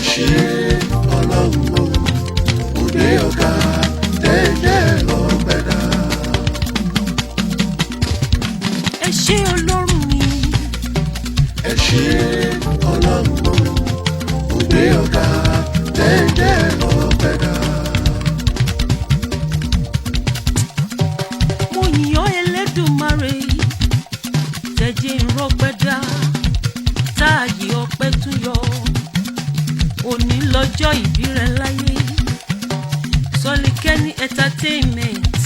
ṣé ọlọ́run o òde ọ̀gá dẹ́dẹ́ lọ́pẹ́dá. ẹ ṣé ọlọ́run mi. ẹ ṣé ọlọ́run o òde ọ̀gá dẹ́dẹ́ lọ́pẹ́dá. mo yìn ọ́ Elédùmarè tẹ̀jẹ̀ ń rọ́pẹ́dá táàyè ọpẹ́ tún yọ òní lọ́jọ́ ìbí rẹ láyé Sọlikẹ́ni entertainment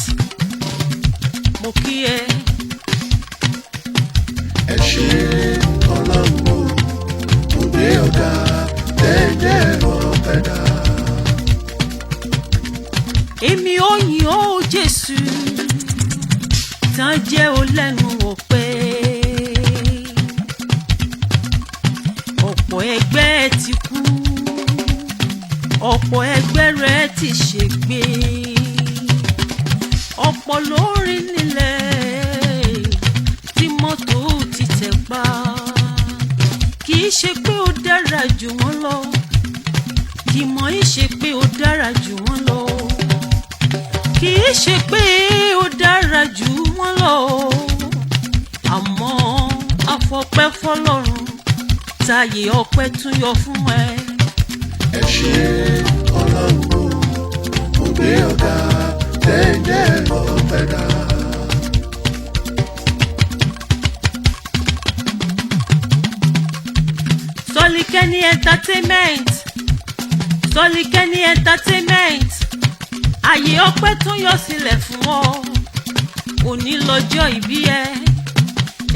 mo kí ẹ. ẹ ṣé ọlọ́run o òde ọ̀gá dẹ́dẹ́ lọ́pẹ́dá. èmi ò yìn ọ́ Jésù tán jẹ́ ó lẹ́nu ọpẹ́. ọ̀pọ̀ ẹgbẹ́ ti kú ọ̀pọ̀ ẹgbẹ́ rẹ̀ ti ṣègbé ọ̀pọ̀ lórí nílẹ̀ tí mọ́tò ti tẹ̀ pa kì í ṣe pé ó dára jù wọ́n lọ kì mọ́ í ṣe pé ó dára jù wọ́n lọ kì í ṣe pé ó dára jù wọ́n lọ àmọ́ àfọpẹ́ fọlọ́run táyé ọpẹ́ tún yọ fún ẹ. ẹ ṣé ọlọ́run o òde ọ̀gá dẹ́dẹ́ lọ́pẹ́dá. Sọlikẹ́ni entertainment Sọlikẹ́ni entertainment àyè ọpẹ́ tún yọ sílẹ̀ fún ọ òní lọ́jọ́ ìbí ẹ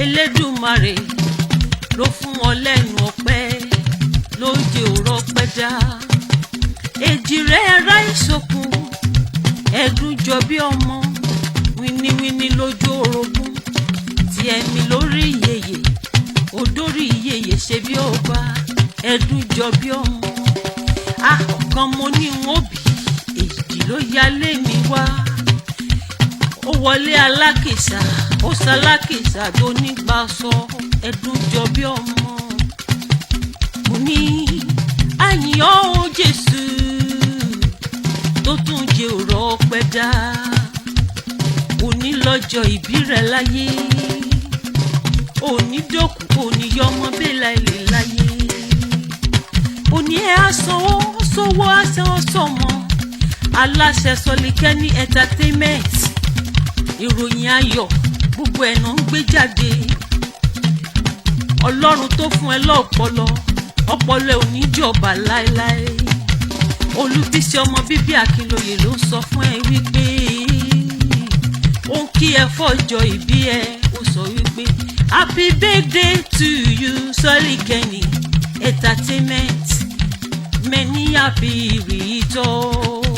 Elédùmarè ló fún ọ lẹ́nu ọpẹ́ lóde òrọ̀ pẹ́dá èjì rẹ̀ ara ìṣòkun ẹ̀dùn jọ bí ọmọ wíníwíní lójú orogún tí ẹ̀mí lórí yèyè odórí yèyè ṣe bí ọba ẹ̀dùn jọ bí ọmọ ọ̀kan mo ní wọn bí èjì ló yálé mi wá ó wọlé alákìsà ó ṣalákìsà tó nígbà sọ ẹ̀dùn jọ bí ọmọ mo ní àyìn ọ́ Jésù tó tún jẹ́ òrọ̀ ọpẹ́ dá òní lọ́jọ́ ìbí rẹ̀ láyé òní dòkú òní yọmọ bẹ́ẹ̀ ilé láyé òní ẹ̀ àsanwó sówó àsanwó sọmọ aláṣẹ Sọlikẹ́ni entertainment ìròyìn ayọ̀ gbogbo ẹ̀ náà ń gbé jáde ọlọ́run tó fún ẹ lọ́pọlọ ọpọlọ ò ní jọba láéláé Olúbísí ọmọ bíbí Akínlóye ló sọ fún ẹ wípé ó ń kí ẹ fọ́jọ́ ìbí ẹ ó sọ wípé happy birthday to you Sọlikẹ́ni entertainment many happy returns.